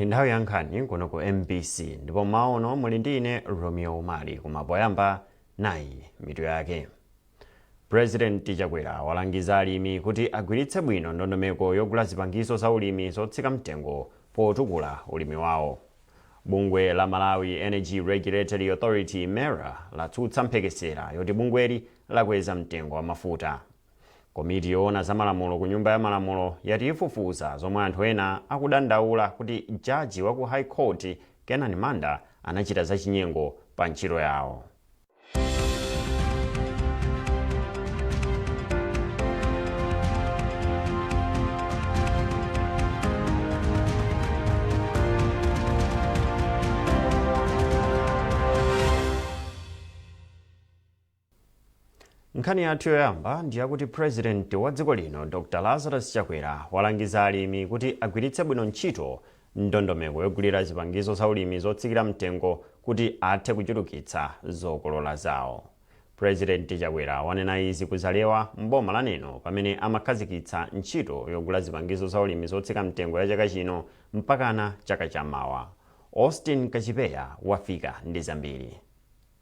Ni nthawi ya Nkhani kuno ku MBC ndipo maono muli ndine Romeo Umali kumapoyamba nayi mitu yake. President Chakwera walangiza alimi kuti agwiritse bwino ndondomeko yogula zipangizo za ulimi zotsika mtengo potukula ulimi wawo. Bungwe la Malawi Energy Regulatory Authority MERA latsutsa mphekesera yoti bungweli lakweza mtengo wa mafuta. Komiti yoona za malamulo ku nyumba ya malamulo yati ifufuza zomwe anthu ena akudandaula kuti jaji wa ku High Court Kenani Manda anachita zachinyengo pa ntchito yawo. Nkhani yathu yoyamba ndi yakuti President wa dziko lino Dr. Lazarus Chakwera walangiza alimi kuti agwiritse bwino ntchito ndondomeko yogulira zipangizo za ulimi zotsikira mtengo kuti athe kuchulukitsa zokolola zawo. President Chakwera wanena izi kuzalewa mboma la Neno pamene amakhazikitsa ntchito yogula zipangizo za ulimi zotsika mtengo ya chaka chino mpakana chaka cham'mawa. Austin Kachipeya wafika ndi zambiri.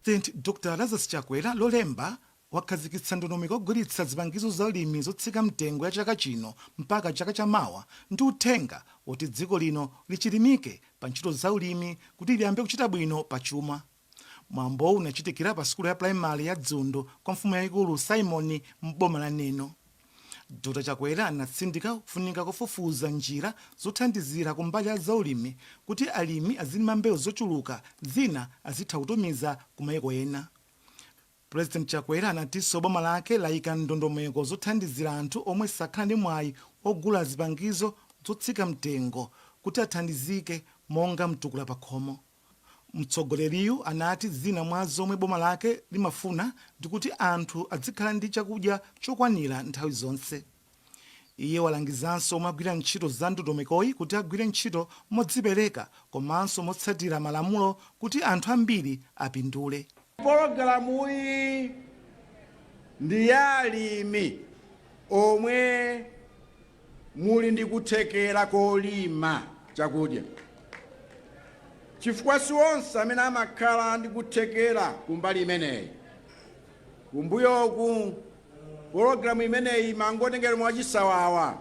President Dr. Lazarus Chakwera lolemba wakhazikitsa ndondomeko yogulitsa zipangizo za ulimi zotsika mtengo ya chaka chino mpaka chaka cham'mawa ndi uthenga woti dziko lino lichilimike pa ntchito za ulimi kuti liyambe kuchita bwino pa chuma. Mwambo unachitikira pa sukulu ya Parliamentary ya Dzundo kwa mfumu yayikulu Simon m'boma la Neno. Dr. Chakwera anatsindika kufunika kufufuza njira zothandizira kumbali ya zaulimi kuti alimi azilima mbewu zochuluka zina azitha kutumiza ku mayiko ena. President Chakwera anatinso boma lake layika ndondomeko zothandizira anthu omwe sakhala ndi mwayi ogula zipangizo zotsika mtengo kuti athandizike monga mtukula pa khomo. Mtsogoleriyu anati zina mwa zomwe boma lake limafuna ndi kuti anthu azikhala ndi chakudya chokwanira nthawi zonse. Iye walangizanso omwe agwira ntchito za ndondomekoyi kuti agwire ntchito modzipereka komanso motsatira malamulo kuti anthu ambiri apindule. Pologalamu iyi ndi ya alimi omwe muli ndi kuthekera kolima chakudya. Chifukwa si onse amene amakhala ndi kuthekera kumbali imeneyi. Kumbuyoku pologalamu imeneyi mangotengera mwachisawawa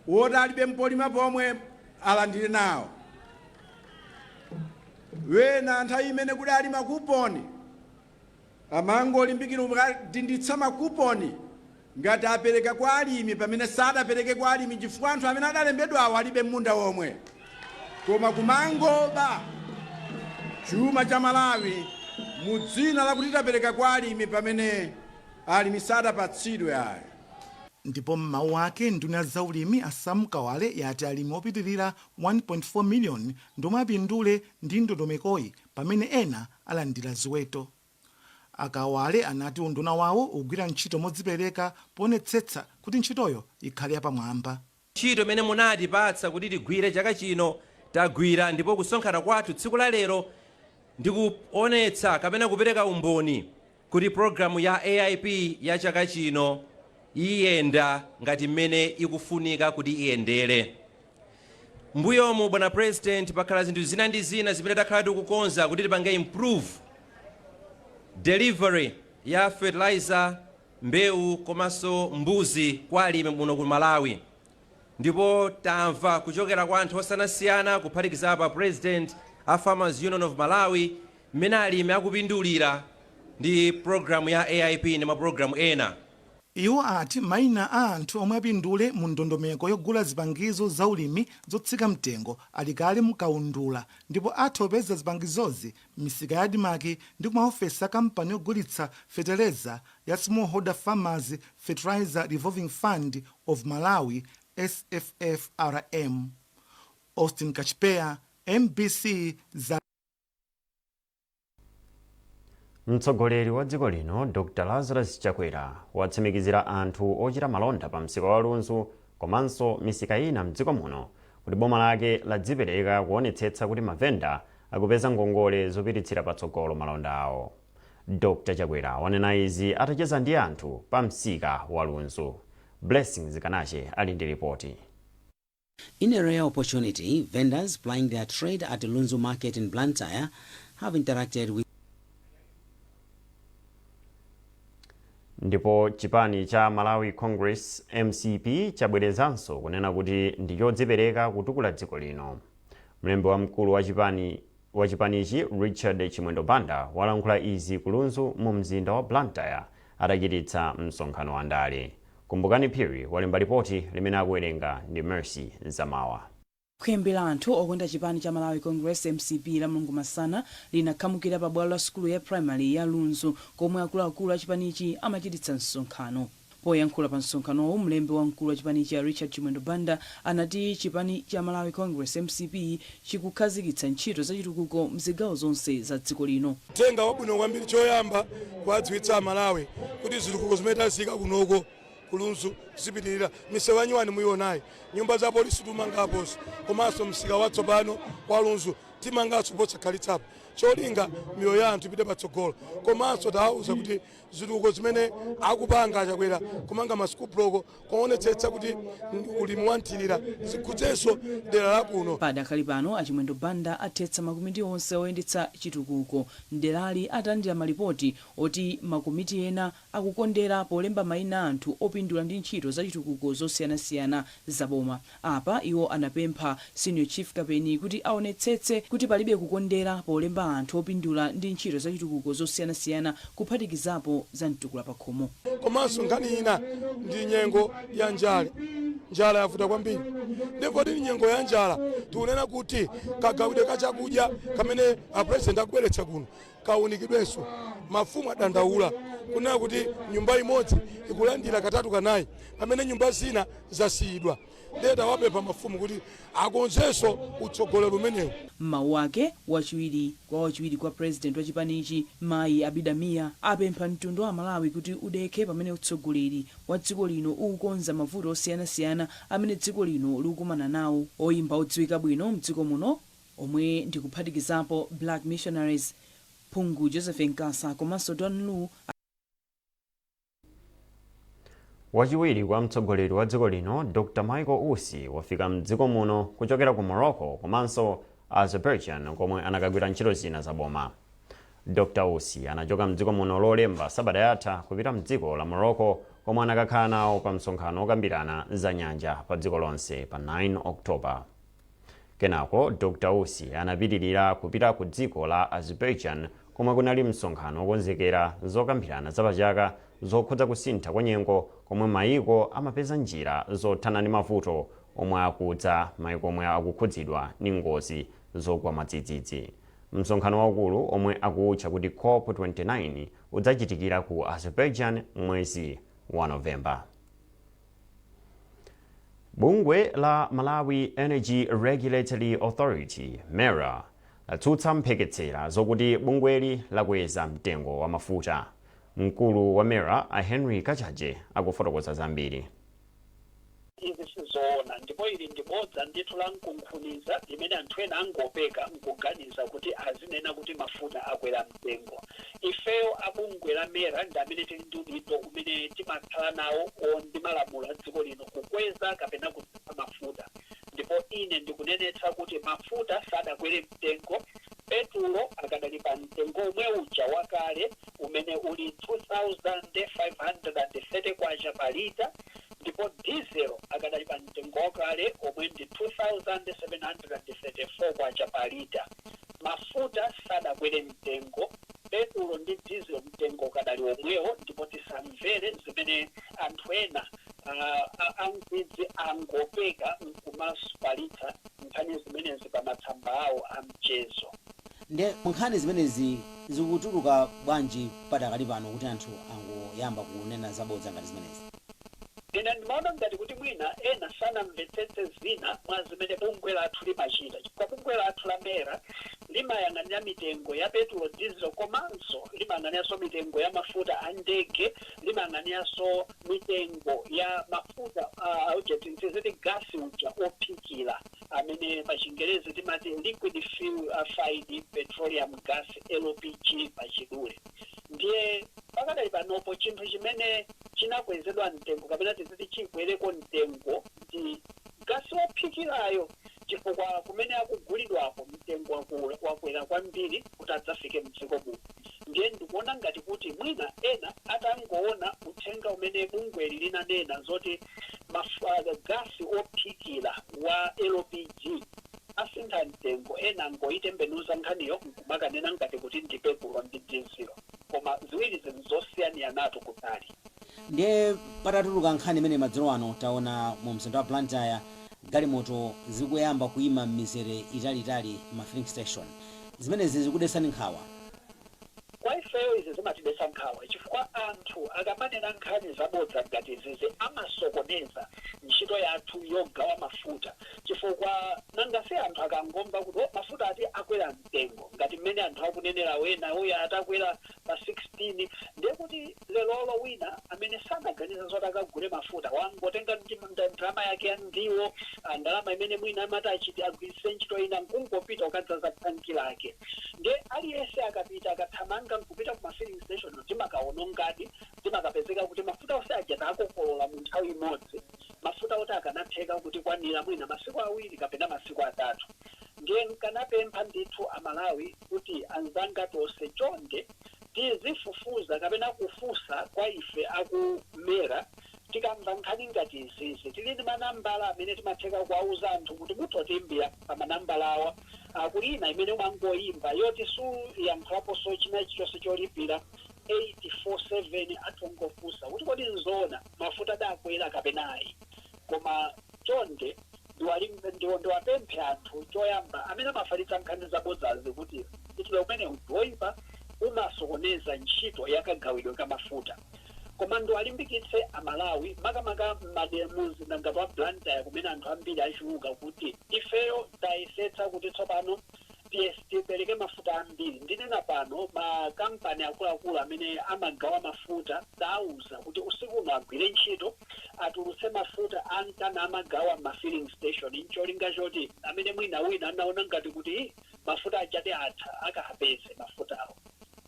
woti alibe mpolima pomwe alandire nawo. Wena nthawi imene kuti ali makuponi amangolimbikira kudinditsa makuponi ngati apereka kwa alimi pamene sadapereke kwa alimi chifukwa anthu amene adalembedwawo alibe munda omwe koma kumangoba chuma cha Malawi mu dzina lakuti tapereka kwa alimi pamene alimi sadapatsidwe ayi. Ndipo m'mawu ake nduna za ulimi asamkawale yati alimi opitirira 1.4 million ndomwe apindule ndi ndondomekoyi pamene ena alandira ziweto. Akawale anati unduna wawo ugwira ntchito modzipereka poonetsetsa kuti ntchitoyo ikhale yapamwamba. Ntchito imene munatipatsa kuti tigwire chaka chino tagwira, ndipo kusonkhana kwathu tsiku la lero ndi kuonetsa kapena kupereka umboni kuti programu ya AIP ya chaka chino iyenda ngati mmene ikufunika kuti iyendere. Mbuyomu bwana President pakhala zinthu zina ndi zina zimene takhala tikukonza kuti tipange improve delivery ya fertilizer, mbewu komanso mbuzi kwa alimi muno ku Malawi. Ndipo tamva kuchokera kwa anthu osiyanasiyana kuphatikiza pa President a Farmers Union of Malawi mmene alimi akupindulira ndi programu ya AIP ndi mapulogalamu ena. Iwo ati maina a anthu omwe apindule mu ndondomeko yogula zipangizo za ulimi zotsika mtengo alikale mukaundula ndipo atha kupeza zipangizozi m'misika ya Dimaki ndi kumaofesi a kampani yogulitsa fertilizer ya Smallholder Farmers Fertilizer Revolving Fund of Malawi SFFRM. Austin Kachipeya, MBC za. Mtsogoleri wa dziko lino Dr. Lazarus Chakwera watsimikizira anthu ochita malonda pa msika wa Lunzu komanso misika ina mdziko muno kuti boma lake ladzipereka kuonetsetsa kuti mavenda akupeza ngongole zopititsira patsogolo malonda awo. Dr. Chakwera wanena izi atacheza ndi anthu pa msika wa Lunzu. Blessings Kanache ali ndi ripoti. In a rare opportunity, vendors plying their trade at the Lunzu market in Blantyre have interacted with ndipo chipani cha Malawi Congress MCP chabwerezanso kunena kuti ndichodzipereka kutukula dziko lino. Mlembi wamkulu wa chipanichi Richard Chimwendo Banda walankhula izi ku Lunzu mu mzinda wa Blantyre atachititsa msonkhano wa ndale. Kumbukani Phiri walemba ripoti limene akuwerenga ndi Mercy Nzamawa. Kuyambira anthu okonda chipani cha Malawi Congress MCP la Mulungu Masana linakhamukira pa bwalo la sukulu ya primary ya Lunzu komwe akuluakulu a chipanichi amachititsa msonkhano. Poyankhula pa msonkhanowo, mlembi wamkulu wa chipanichi ya Richard Chimwendo Banda anati chipani cha Malawi Congress MCP chikukhazikitsa ntchito zachitukuko mzigawo zonse za dziko lino. Tenga wabwino kwambiri choyamba kwadziwitsa Malawi kuti zitukuko zimene tazika kunoko kulunzu zipitirira. Misewu yanyu muionayi, nyumba za polisi tumangaponso, komanso msika watsopano wa Lunzu timanganso posakhalitsapo. Cholinga miyoyo ya anthu ipite patsogolo, komanso tawauza kuti zitukuko zimene akupanga achakwera kumanga masukulu bloko kuonetsetsa kuti ulimi wanthirira zikudzenso dera la kuno. Padakali pano Achimwendo Banda athetsa makomiti onse oyendetsa chitukuko mderali atandira malipoti oti makomiti ena akukondera polemba mayina anthu opindula ndi ntchito za chitukuko zosiyanasiyana zaboma. Apa iwo anapempha senior chief kapeni kuti aonetsetse kuti palibe kukondera polemba anthu opindula ndi ntchito za chitukuko zosiyanasiyana kuphatikizapo za mtukula pa khomo. Komanso nkhani ina ndi nyengo ya njala yavuta kwambiri. Ndipo ndi nyengo ya njala tikunena kuti kagawidwe kachakudya kamene president akubweretsa kuno kaunikidwenso. Mafumu adandaula kunena kuti nyumba imodzi ikulandira katatu kanayi pamene nyumba zina zasiyidwa. Deta wapempha mafumu kuti akonzenso utsogoleri umenewu. Mawu ake wachiwiri kwa president wa chipanichi Mayi Abidamia apempha mtundu wa Malawi kuti udeke pamene utsogoleri wa dziko lino ukukonza mavuto osiyanasiyana amene dziko lino likukumana nawo. Oyimba odziwika bwino mdziko muno omwe ndikuphatikizapo Black Missionaries, Phungu Joseph Nkasa komanso Don Lu. Wachiwiri kwa mtsogoleri wa dziko lino Dr. Michael Usi wafika mdziko muno kuchokera ku Morocco komanso Azerbaijan komwe anakagwira ntchito zina za boma. Dr. Usi anachoka mdziko muno lolemba sabata yatha kupita mdziko la Morocco komwe anakakhala nawo pa msonkhano okambirana za nyanja pa dziko lonse pa 9 Oktoba. Kenako Dr. Usi anapitirira kupita ku dziko la Azerbaijan komwe kunali msonkhano okonzekera zokambirana zapachaka zokhudza kusintha kwa nyengo komwe mayiko amapeza njira zothana ndi mavuto omwe akudza mayiko omwe akukhudzidwa ndi ngozi zogwa madzidzidzi. Msonkhano waukulu omwe akutcha kuti COP29 udzachitikira ku Azerbaijan mwezi wa Novemba. Bungwe la Malawi Energy Regulatory Authority MERA latsutsa mpheketsera zokuti bungweli lakweza mtengo wa mafuta. Mkulu wa MERA Henry Kachaje akufotokoza zambiri. Izi sizona ndipo ili ndibodza ndithu la nkunkhuniza limene anthu ena angopeka nkuganiza kuti azinena kuti mafuta akwera mtengo. Ifeyo abungwe la MERA ndi amene tili ndi udindo umene timakhala nawo ndi malamulo a dziko lino kukweza kapena kutsika mafuta. Ndipo ine ndikunenetsa kuti mafuta sadakwere mtengo. Petulo akadali pa mtengo omwe uja wakale umene uli 2,530 kwacha pa lita, ndipo diesel akadali pa mtengo wakale omwe ndi 2,734 kwacha pa lita. Mafuta sadakwere mtengo, petulo ndi diesel mtengo kadali omwewo, ndipo tisamvere zimene anthu ena angwidzi angopeka nkumasuparitsa nkhani zimenezi pa matsamba awo a mchezo. Nde nkhani zimenezi zikutuluka bwanji padakali pano kuti anthu angoyamba kunena zabodza ngati zimenezi? Ine ndimaona ngati kuti mwina ena sanamvetsetse zina mwa zimene bungwe lathu limachita. Chifukwa bungwe lathu la MERA limayang'anira mitengo ya petulo, diesel komanso limayang'aniranso mitengo ya mafuta a ndege, limayang'aniranso mitengo ya mafuta tiziti gasi uja ophikira amene pa Chingerezi timati liquefied petroleum gas LPG pa chidule. Ndiye pakadali panopo chinthu chimene chinakwezedwa mtengo kapena tiziti chikwereko mtengo ndi gasi ophikirayo chifukwa kumene akugulidwapo mtengo wakwera kwambiri kuti adzafike mdziko muno. Ndiye ndikuona ngati kuti mwina ena atangoona uthenga umene bungweli linanena zoti gasi ophikira wa LPG asintha mtengo, ena ngoyitembenuza nkhaniyo nkumakanena ngati kuti ndipepulo ndi diesel, koma ziwiri zinthu zosiyana kutali. Ndiye patatuluka nkhani imene madzulo ano taona mu mzinda wa Blantyre galimoto zikuyamba kuyima m'mizere italiitali ma filling station. Zimenezi zikudetsani nkhawa? Kwa ifeyo izi zimatidetsa nkhawa chifukwa anthu akamanena nkhani zabodza ngati zizi amasokoneza ntchito yathu yogawa mafuta, chifukwa nangasi anthu akangomva kuti mafuta ati akwera mtengo ngati mmene anthu akunenera wena uya atakwera pa 16, ndiye kuti lero wina amene sanaganiza zoti akagule mafuta wangotenga ndalama yake ya ndiwo, ndalama imene mwina amati achiti agwiritse ntchito ina nkungopita ukadzaza tanki lake. Ndiye aliyense akapita akathamanga nkupita ku filling station timakaonongadi timakapezeka kuti mafuta onse aja akokolola mu nthawi imodzi, mafuta oti akanatheka kuti kwanira mwina masiku awiri kapena masiku atatu. Ndiye nkanapempha ndithu Amalawi kuti anzanga tonse chonde tizifufuza kapena kufusa kwa ife akumera tikamva nkhani ngati izizi tili ndi manambala amene timatheka kuwauza anthu kuti mutotimbira pa manambala awa kulina imene umangoyimba yoti suyankhulapo so china chilichonse cholipira 847 atongofusa kuti kodi nzona mafuta adakwera kapena ayi. Koma chonde ndiwapemphe anthu choyamba amene amafalitsa nkhani zabodzazi kuti itule umene udoyipa umasokoneza ntchito yakagawidwe ka mafuta. Koma ndiwalimbikitse Amalawi makamaka m'mademuzi ngati wa Blantyre kumene anthu ambiri achuluka kuti ifeyo tayesetsa kuti tsopano tipereke mafuta ambiri. Ndinena pano makampani akuluakulu amene amagawa mafuta tauza kuti usiku uno agwire ntchito atulutse mafuta ankana amagawa ma filling station, ncholinga choti amene mwina wina anaona ngati kuti mafuta achati atha akahapeze mafutawo.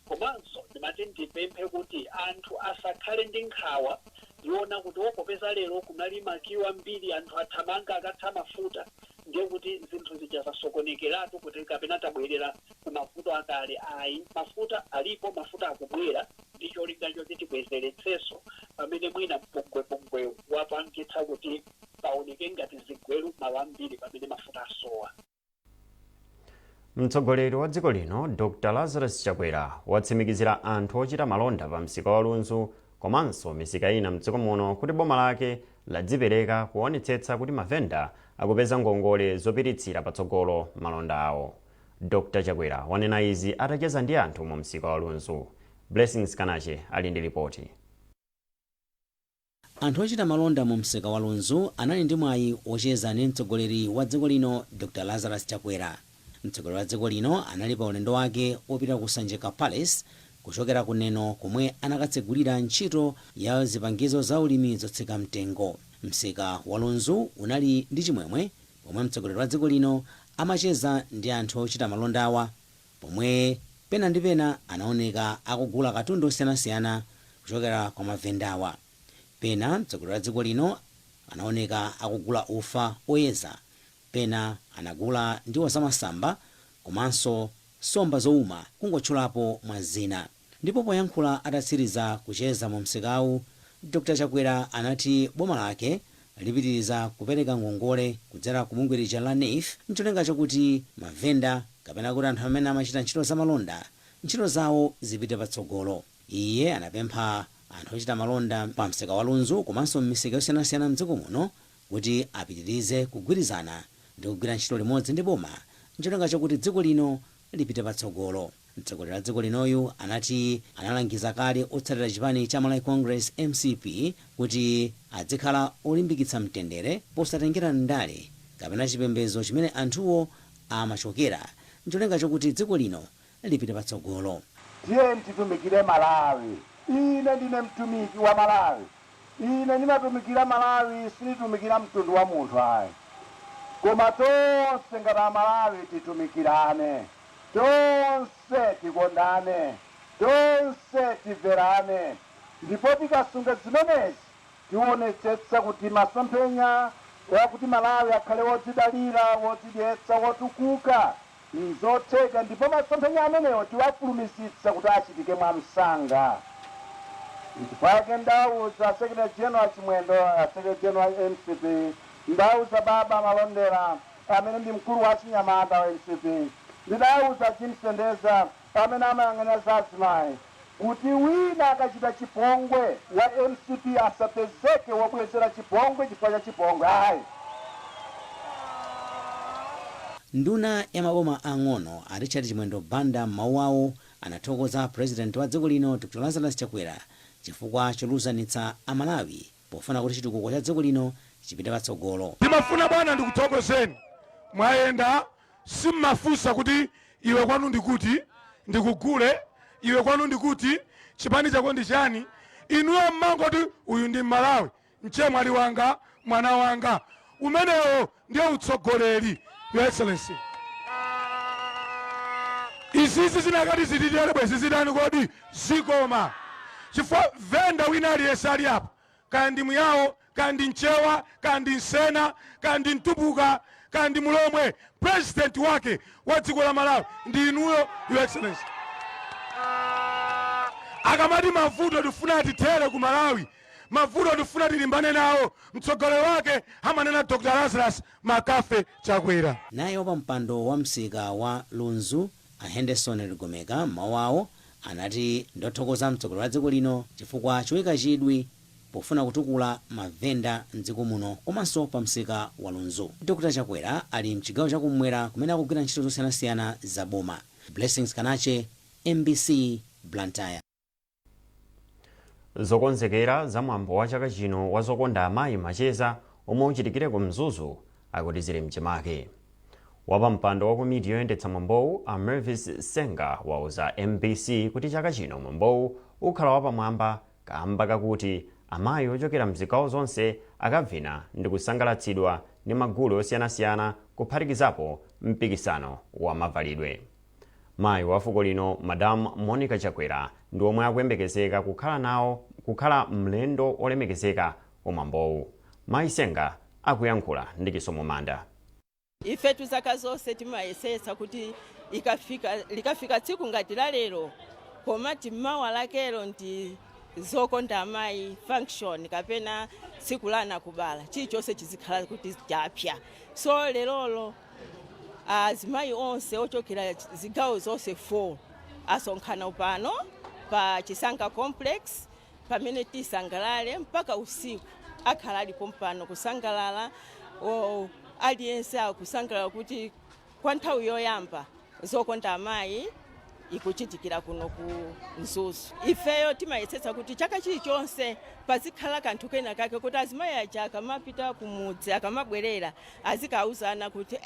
Komanso ndimati ndipemphe kuti anthu asakhale ndi nkhawa yona kuti wopopeza lero kunali makiwo ambiri anthu athamanga akatha mafuta, ndiye kuti zinthu zija zasokonekeratu kuti kapena tabwerera ku mafuta akale. Ayi, mafuta alipo, mafuta akubwera ndi cholinga choti tibwezeretsenso pamene mwina mpungwepungwe wapangitsa kuti paoneke ngati zigweru malo ambiri pamene mafuta asowa. Mtsogoleri wa dziko lino Dr. Lazarus Chakwera watsimikizira anthu ochita malonda pa msika wa Lunzu komanso misika ina mdziko muno kuti boma lake ladzipereka kuonetsetsa kuti mavenda akupeza ngongole zopititsira patsogolo malonda awo. Dr. Chakwera wanena izi atacheza ndi anthu mu msika wa Lunzu. Blessings Kanache ali ndi ripoti. Anthu ochita malonda mu msika wa Lunzu anali ndi mwayi ocheza ndi mtsogoleri wa dziko lino Dr. Lazarus Chakwera. Mtsogoleri wa dziko lino anali pa ulendo wake opita ku Sanjeka Palace kuchokera kuneno komwe anakatsegulira ntchito ya zipangizo za ulimi zotsika mtengo. Msika wa Lunzu unali ndi chimwemwe pomwe mtsogoleri wa dziko lino amacheza ndi anthu ochita malonda awa, pomwe pena ndi pena anaoneka akugula katundu osiyanasiyana kuchokera kwa mavendawa. Pena mtsogoleri wa dziko lino anaoneka akugula ufa oyeza, pena anagula ndiwo zamasamba komanso somba zouma kungotchulapo mwa zina. Ndipo poyankhula atatsiriza kucheza mu msikawu, Dr. Chakwera anati boma lake lipitiriza kupereka ngongole kudzera ku bungwe lija la NAIF mcholinga chokuti mavenda kapena kuti anthu amene amachita ntchito zamalonda ntchito zawo zipite patsogolo. Iye anapempha anthu ochita malonda pa msika wa Lunzu komanso m'misika yosiyanasiyana mdziko muno kuti apitirize kugwirizana ndi kugwira ntchito limodzi ndi boma mcholinga chokuti dziko lino lipite patsogolo. Mtsogoleri wa dziko linoyu anati analangiza kale otsatira chipani cha Malawi Congress MCP kuti adzikhala olimbikitsa mtendere posatengera ndale kapena chipembedzo chimene anthuwo amachokera mcholinga chokuti dziko lino lipite patsogolo. Tiye titumikire Malawi. Ine ndine mtumiki wa Malawi. Ine ndimatumikira Malawi, sinitumikira mtundu wa munthu ayi. Koma tonse ngati Amalawi titumikirane, tonse tikondane, tonse timverane, ndipo tikasunga zimenezi tionetsetsa kuti masomphenya wakuti Malawi akhale wodzidalira, wodzidyetsa, wotukuka nizotheka, ndipo masomphenya amenewo tiwafulumisitsa kuti achitike mwamsanga. Ndipake ndauza Secretary General Chimwendo, Secretary General MCP, ndauza Baba Malondera amene ndi mkulu wa Chinyamata wa MCP, ndidauza Jim Sendeza amene amayang'anira za azimayi, kuti wina akachita chipongwe wa MCP asapezeke wobwezera chipongwe chifukwa cha chipongwe. Ayi. Nduna ya maboma ang'ono a Richard Chimwendo Banda mawu awo anathokoza President wa dziko lino Dr. Lazarus Chakwera chifukwa choluzanitsa Amalawi pofuna kuti chitukuko cha dziko lino chipite patsogolo. Ndimafuna bwana ndikuthokozeni, mwayenda simmafunsa kuti iwe kwanu ndikuti ndikugule, iwe kwanu ndikuti chipani chako ndi chani, inuyo mmangoti uyu ndi Malawi, mchemwali wanga, mwana wanga. Umenewo ndiye utsogoleri, Your Excellency. Izizi zinakati zititele bwezi zidani kodi zikoma. Chifukwa venda wina aliyese ali apo, kandi muyawo, kandi mchewa, kandi nsena, kandi mtupuka, kandi mulomwe, president wake wa dziko la Malawi ndi inuyo, Your Excellency. Akamati mavuto tifuna titere ku Malawi, mavuto tifuna tilimbane nawo, mtsogoleri wake amanena Dr. Lazarus Makafe Chakwera. Naye wa mpando wa msika wa Lunzu a Henderson Ligomeka mawu awo anati ndothokoza mtsogoleri wa dziko lino chifukwa choyika chidwi pofuna kutukula mavenda mdziko muno komanso pa msika wa Lunzu. Dr. Chakwera ali mchigawo chakumwera kumene akugwira ntchito zosiyanasiyana za boma. Blessings Kanache, MBC, Blantyre. Zokonzekera za mwambo wa chaka chino wazokonda amayi macheza omwe uchitikire ku Mzuzu akuti zili mchimake. Wapampando wa komiti yoyendetsa mwambowu a Mervis Senga wauza MBC kuti chaka chino mwambowu ukhala wapamwamba kamba kakuti amayi ochokera mzigawo zonse akavina ndi kusangalatsidwa ndi magulu osiyanasiyana kuphatikizapo mpikisano wa mavalidwe. Mayi wa fuko lino Madam Monica Chakwera ndi omwe akuyembekezeka kukhala mlendo olemekezeka omwambowu. Mayi Senga akuyankhula ndi Chisomo Manda. Ife tuzaka zonse timayesetsa kuti likafika tsiku ngati la lero koma mM'mawa lakero ndi zokonda amayi function kapena tsiku lana kubala chilichonse chizikhala kuti japya. So lerolo azimayi onse ochokera zigawo zonse 4 asonkhana pano pa Chisanga complex pamene tisangalale mpaka usiku akhala alipo mpano kusangalala. Aliyense akusangalala kuti kwa nthawi yoyamba zokonda amayi ikuchitikira kuno ku Mzuzu. Ifeyo timayesetsa kuti chaka chilichonse pazikhala kanthu kena kake kuti azimayi aja akamapita kumudzi akamabwerera azikauzana kuti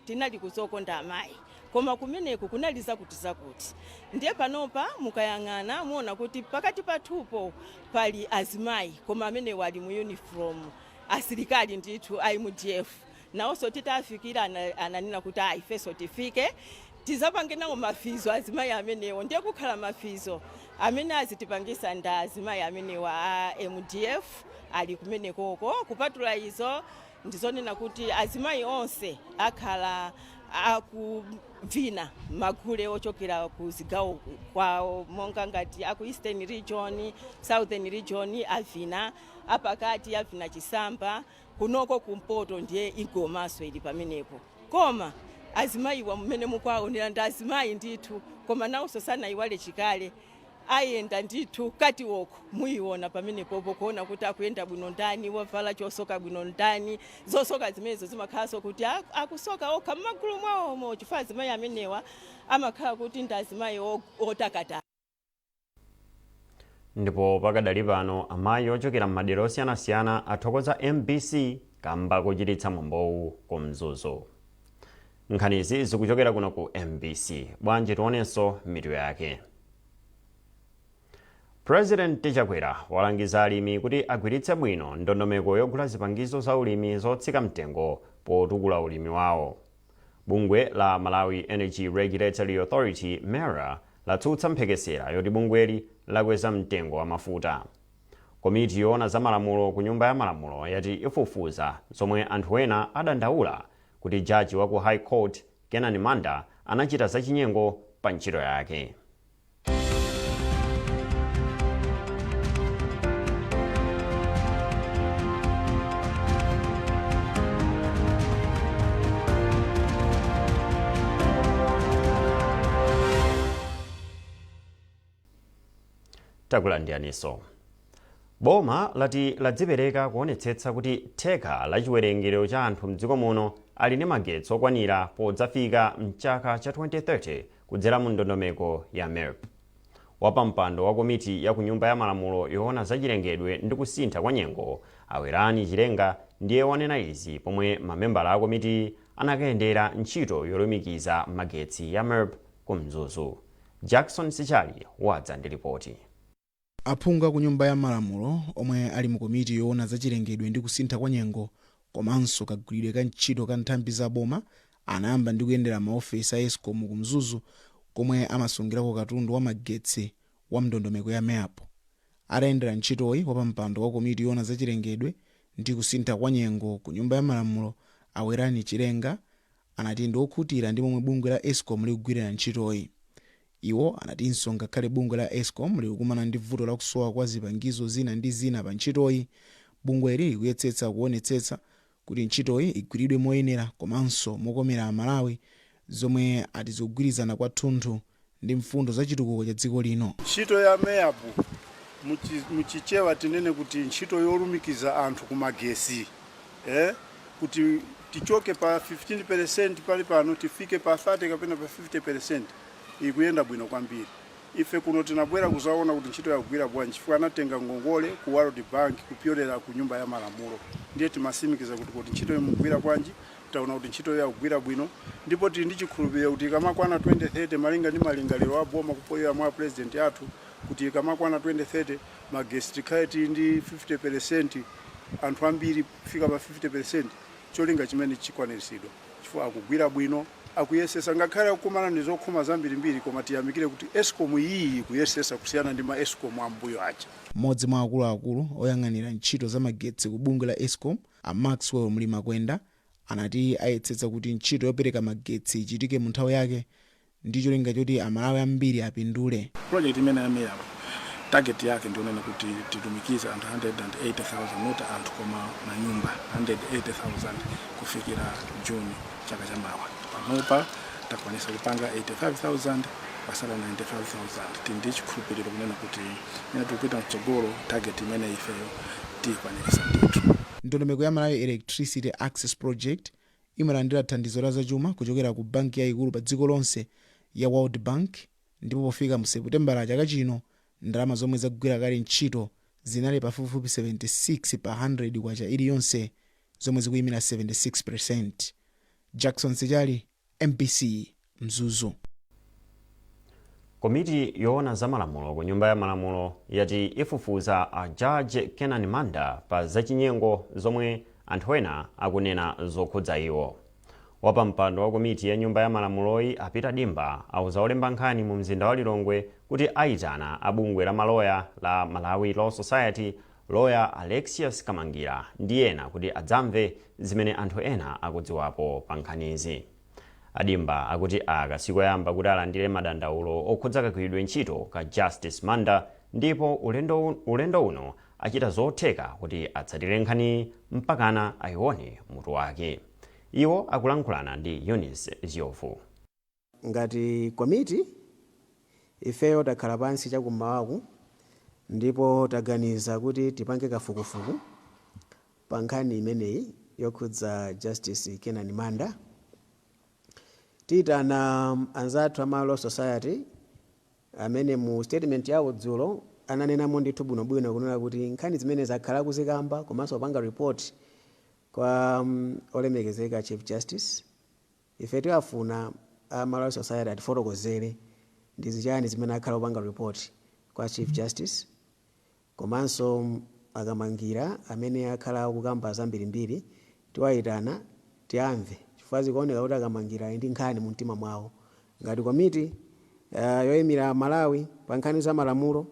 tinali kuzokonda amayi koma kumeneku kunaliza kuti zakuti. Ndiye panopa mukayang'ana muona kuti pakati pathupo pali azimayi koma amene wali mu uniform asilikali ndithu ayi mu DF. Nawonso titafikira ananena kuti ifeso tifike tizapange nawo mafizo azimayi amenewo. Ndiye kukhala mafizo amene azitipangisa nda azimayi amenewa a MDF ali kumenekoko. Kupatula izo ndizonena kuti azimayi onse akhala akuvina magule ochokera ku zigawo kwawo monga ngati aku Eastern region, Southern region avina, apakati avina Chisamba, kunoko kumpoto ndiye Igomaso ili pamenepo. Koma azimayi wa mmene mukwaonera ndi azimayi ndithu koma nawonso sana iwale chikale ayenda ndithu kati woko muiona pamenepo kuona kuti akuyenda bwino ndani, wavala chosoka bwino ndani, zosoka zimenezo zimakhalanso kuti akusoka okha m'magulu mwawomo chifukwa azimayi amenewa amakhala kuti ndi azimayi otakata. Ndipo pakadali pano amayi ochokera m'madera osiyanasiyana athokoza MBC kamba kochititsa mwambowu ku Mzuzu. Nkhanizi zikuchokera kuno ku MBC. Bwanji tionenso mitu yake. President Chakwera walangiza alimi kuti agwiritse bwino ndondomeko yogula zipangizo za ulimi zotsika mtengo potukula ulimi wawo. Bungwe la Malawi Energy Regulatory Authority MERA latsutsa mphekesera yoti bungweli lakweza mtengo wa mafuta. komiti yoona za malamulo ku nyumba ya malamulo yati ifufuza zomwe anthu ena adandaula kuti jaji wa ku High Court Nkhani anachita zachinyengo pa ntchito yake. Takulandiraniso. Boma lati ladzipereka kuonetsetsa kuti theka la chiwerengero cha anthu mdziko muno ali ndi magetsi okwanira podzafika mchaka cha 2030 kudzera mu ndondomeko ya MERP. Wapampando wa komiti ya ku nyumba ya malamulo yoona zachilengedwe ndi kusintha kwa nyengo Awerani Chilenga ndiye wanena izi pomwe mamembala a komiti anakayendera ntchito yolumikiza magetsi ya MERP ku Mzuzu. Jackson Sichali wadza ndi ripoti. Aphungu ku nyumba ya malamulo omwe ali mu komiti yoona zachilengedwe ndi kusintha kwa nyengo komanso kagwiridwe ka ntchito ka nthambi za boma anayamba ndi kuyendera maofesi a Eskom ku Mzuzu komwe amasungirako katundu wa magetsi wa ndondomeko ya MERP. Atayendera ntchitoyi wapampando wa komiti yoona zachilengedwe ndi kusintha kwa nyengo ku nyumba ya malamulo Awerani Chilenga anati ndi okhutira ndi momwe bungwe la Eskom likugwirira ntchitoyi. Iwo anatinso ngakhale bungwe la Eskom likukumana ndi vuto la kusowa kwa zipangizo zina ndi zina pa ntchitoyi, bungweli likuyesetsa kuonetsetsa kuti ntchitoyi igwiridwe moyenera komanso mokomera Amalawi zomwe atizogwirizana kwathunthu ndi mfundo za chitukuko cha dziko lino. Ntchito ya MERP muchichewa tinene kuti ntchito yolumikiza anthu ku magesi kuti tichoke pa 15% pali pano tifike pa 30 kapena pa 50%. Ikuyenda bwino kwambiri. Ife kuno tinabwera kuzaona kuti ntchito yakugwira bwanji chifukwa anatenga ngongole ku World Bank kupyolera ku nyumba ya malamulo. Ndiye timasimikiza kuti ntchito imugwira bwanji, taona kuti ntchito yakugwira bwino, ndipo tili ndi chikhulupiriro kuti kamakwana 2030 malinga ndi malingaliro a boma kupoyera mwa president athu kuti kamakwana 2030 magesi tikhale tili ndi 50%, anthu ambiri kufika pa 50%, cholinga chimene chikwaniritsidwa chifukwa akugwira bwino. Akuyesesa ngakhale kukumana ndi zokhuma zambirimbiri koma tiyamikire kuti Eskom iyi kuyesesa kusiyana ndi ma Eskom ambuyo aja. Mmodzi mwa akuluakulu oyang'anira ntchito za magetsi ku bungwe la Eskom a Maxwell Mlima Kwenda anati ayetsetsa kuti ntchito yopereka magetsi ichitike mu nthawi yake ndi cholinga choti Amalawi ambiri apindule. Project imene ya MERP target yake ndio nene kuti titumikize anthu 180,000 nota anthu koma na nyumba 180,000 kufikira June chaka cha mawa. Panopa takwanisa kupanga 85,000 pasala 95,000. Tindi chikhulupiriro kunena kuti ina tukupita mtsogolo target imene ifeyo tikwanisa ndithu. Ndondomeko ya Malawi Electricity Access Project imalandira thandizo la zachuma kuchokera ku banki yayikulu pa dziko lonse ya World Bank, ndipo pofika mu Seputembala chaka chino ndalama zomwe zagwira kale ntchito zinali pafupifupi 76 pa 100 kwacha iliyonse, zomwe zikuyimira 76%. Jackson Sichali, MPC, Mzuzu. Komiti yoona za malamulo ku nyumba ya malamulo yati ifufuza a Judge Nkhani pa zachinyengo zomwe anthu ena akunena zokhudza iwo. Wapampando wa komiti ya nyumba ya malamuloyi apita dimba auza olemba nkhani mu mzinda wa Lilongwe kuti aitana abungwe la maloya la Malawi Law Society Lawyer Alexius Kamangira ndi ena kuti adzamve zimene anthu ena akudziwapo pa nkhanizi. Adimba akuti akasiku yamba kuti alandire madandaulo okhudza kagwiridwe ntchito ka Justice Manda, ndipo ulendo uno achita zotheka kuti atsatire nkhani mpakana ayione mutu wake. Iwo akulankhulana ndi Eunice Ziofu. Ngati komiti ifeyo takhala pansi chakummawaku ndipo taganiza kuti tipange kafukufuku pa nkhani imeneyi yokhudza Justice Manda. Titana anzathu a Law Society amene mu statement yawo dzulo ananenamo ndithu bwinobwino kunena kuti nkhani zimene zakhala kuzikamba komanso panga report kwa olemekezeka Chief Justice. Ife tiwafuna a Law Society atifotokozere ndi zichani zimene akhala kupanga report kwa Chief Justice, komanso Akamangira amene akhala kukamba zambirimbiri tiwayitana tiamve chifukwa zikuoneka kuti Akamangira ndi nkhani mu mtima mwawo. Ngati komiti yoyimira Malawi pa nkhani za malamulo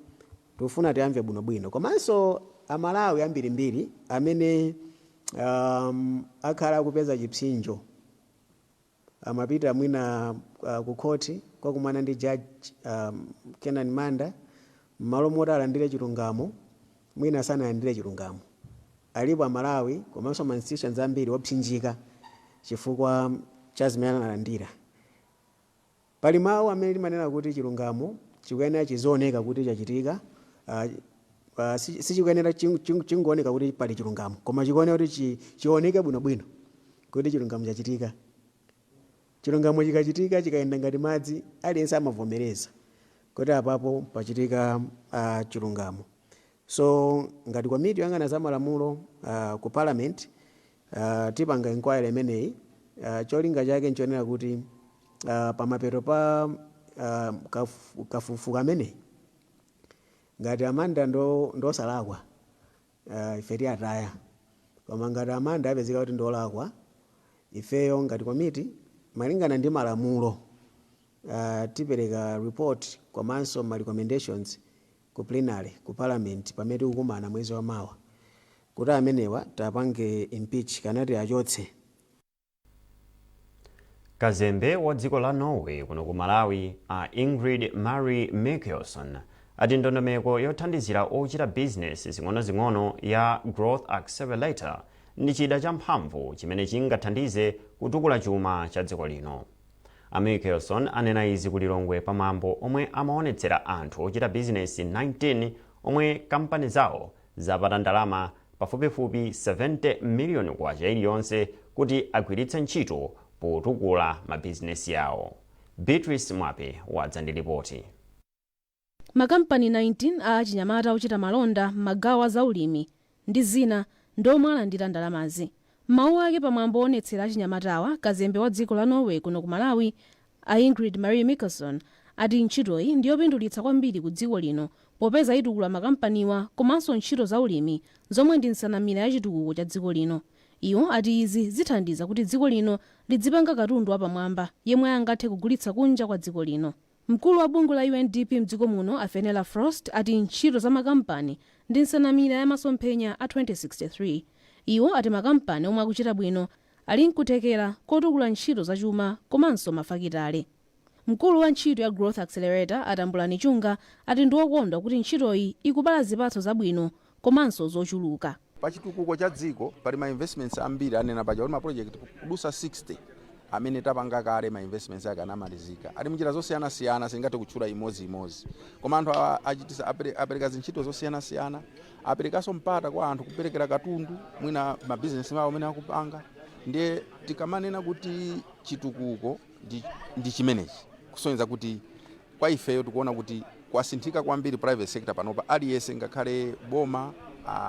tifuna tiamve bwinobwino, komanso amalawi ambirimbiri amene akhala akupeza chipsinjo amapita mwina ku khoti kwakumana ndi judge Kenan Manda m'malo moti alandire chilungamo mwina sanalandire chilungamo. Alipo amalawi komanso ma institutions ambiri wapsinjika chifukwa cha zimene analandira. Pali mawu amene limanena kuti chilungamo chikuyenera chizooneka kuti chachitika, sichikuyenera chingooneka kuti pali chilungamo, koma chikuyenera kuti chioneke bwinobwino kuti chilungamo chachitika. Chilungamo chikachitika chikayenda ngati madzi aliyense amavomereza kuti apapo pachitika chilungamo. So ngati komiti yoyang'ana za malamulo ku Parliament tipanga inquiry imeneyi, cholinga chake nchonera kuti pamapeto pa kafukufuku ameneyi ngati Amanda ndosalakwa ife tiyataya, koma ngati Amanda apezeka kuti ndolakwa ifeyo ngati komiti malingana ndi malamulo tipereka report komanso ma recommendations ku plenary ku Parliament pamene tikukumana mwezi wa mawa kuti amenewa tapange impeach kanati achotse. Kazembe wa dziko la Norway kuno ku Malawi Ingrid Marie Mikkelsen ati ndondomeko yothandizira ochita business zing'onozing'ono ya Growth Accelerator ndi chida cha mphamvu chimene chingathandize kutukula chuma cha dziko lino. Mikkelsen anena izi ku Lilongwe pamwambo omwe amaonetsera anthu ochita business 19 omwe kampani zawo zapata ndalama pafupifupi 70 miliyoni kwacha iliyonse kuti agwiritse ntchito potukula mabizinesi yawo. Beatrice Mwape wadza ndi ripoti. Makampani 19 a achinyamata ochita malonda m'magawo za ulimi ndi zina ndomwe alandira ndalamazi. Mawu ake pamwambo onetsera achinyamatawa, kazembe wa dziko la Norway kuno ku Malawi Ingrid Marie Mikkelsen ati ntchitoyi ndiyopindulitsa kwambiri ku dziko lino popeza itukula makampaniwa komanso ntchito za ulimi zomwe ndi nsanamira ya chitukuko cha dziko lino. Iwo ati izi zithandiza kuti dziko lino lidzipanga katundu wapamwamba yemwe angathe kugulitsa kunja kwa dziko lino. Mkulu wa bungwe la UNDP mdziko muno Afenela Frost ati ntchito za makampani ndi nsanamira ya masomphenya a 2063. Iwo ati makampani omwe akuchita bwino ali nkuthekera kotukula ntchito za chuma komanso mafakitale. Mkulu wa ntchito ya Growth Accelerator Atambulani Chunga ati ndiwokondwa kuti ntchitoyi ikubala zipatso zabwino komanso zochuluka. Pachitukuko cha dziko pali ma investments ambiri anena paja kuti ma project kudusa 60 amene tapanga kale ma investments ake anamalizika. Ali munjira zosiyana-siyana singate kutchula imodzi-imodzi. Koma anthu achitisa apereka zintchito zosiyana-siyana, aperekaso mpata kwa anthu kuperekera katundu mwina ma business mawo amene akupanga. Ndiye tikamanena kuti chitukuko ndi chimenechi. Kusonyeza kuti kwa ifeyo tikuona kuti kwasinthika kwambiri private sector panopa aliyense ngakhale boma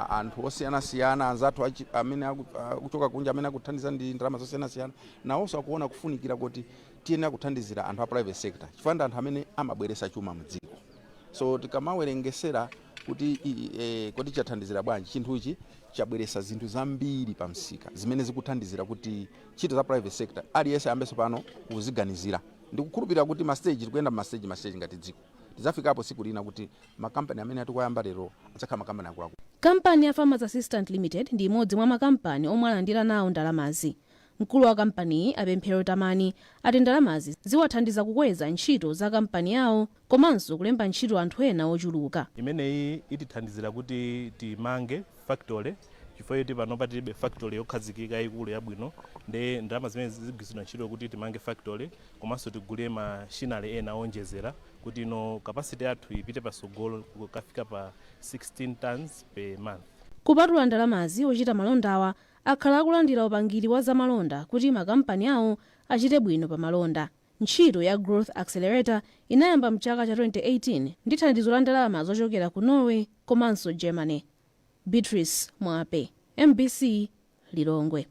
anthu osiyana-siyana anzathu amene akuchoka kunja amene akuthandiza ndi ndalama zosiyana-siyana nawonso akuona kufunikira kuti tiyenera kuthandizira anthu a private sector chifukwa ndi anthu amene amabweretsa chuma mdziko. So tikamawerengesera kuti chathandizira bwanji chinthuchi chabweretsa zinthu zambiri pa msika zimene zikuthandizira kuti ntchito za private sector aliyense ayambenso pano kuziganizira. Ndikukhulupirira kuti mastage tikuyenda mastage ngati dziko tizafikapo siku lina kuti makampani amene atikoyamba lero adzakhala makampani akuluakulu. Kampani ya Farmers Assistant Limited ndi imodzi mwa makampani omwe alandira nawo ndalamazi. Mkulu wa kampani Apemphero Tamani ati ndalamazi ziwathandiza kukweza ntchito za kampani yawo komanso kulemba ntchito anthu ena ochuluka. Imeneyi itithandizira kuti timange factory chifukwa kuti panopa tilibe factory yokhazikika ikulu yabwino ndi ndalama zimene zigwiritsidwa ntchito kuti timange factory komanso tigule machinery ena onjezera kuti ino capacity yathu ipite pasogolo kukafika pa 16 tons per month. Kupatula ndalamazi ochita malondawa akhala akulandira upangiri wa zamalonda kuti makampani awo achite bwino pa malonda. Ntchito ya Growth Accelerator inayamba mchaka cha 2018 ndi thandizo la ndalama zochokera ku Norway komanso Germany. Beatrice Mwape, MBC, Lilongwe.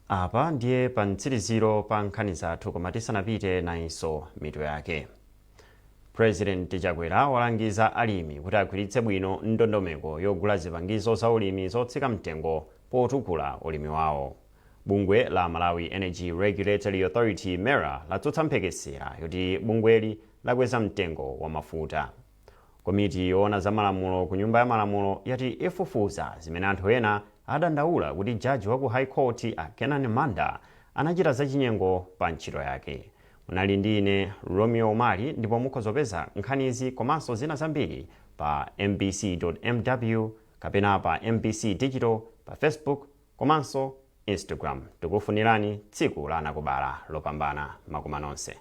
Apa ndiye pa mtsiriziro pa nkhani zathu koma tisanapite nayinso mitu yake. President Chakwera walangiza alimi kuti agwiritse bwino ndondomeko yogula zipangizo za ulimi zotsika mtengo potukula ulimi wawo. Bungwe la Malawi Energy Regulatory Authority MERA latsutsa mphekesera yoti bungweli lakweza mtengo wa mafuta. komiti yoona za malamulo ku nyumba ya malamulo yati ifufuza zimene anthu ena adandaula kuti jaji wa ku high court a Kenan Manda anachita zachinyengo pa ntchito yake. Munali ndi ine Romeo Omari, ndipo mukhozopeza nkhanizi komanso zina zambiri pa mbc.mw kapena pa MBC Digital pa Facebook komanso Instagram. Tikufunirani tsiku la anakubala lopambana makoma nonse.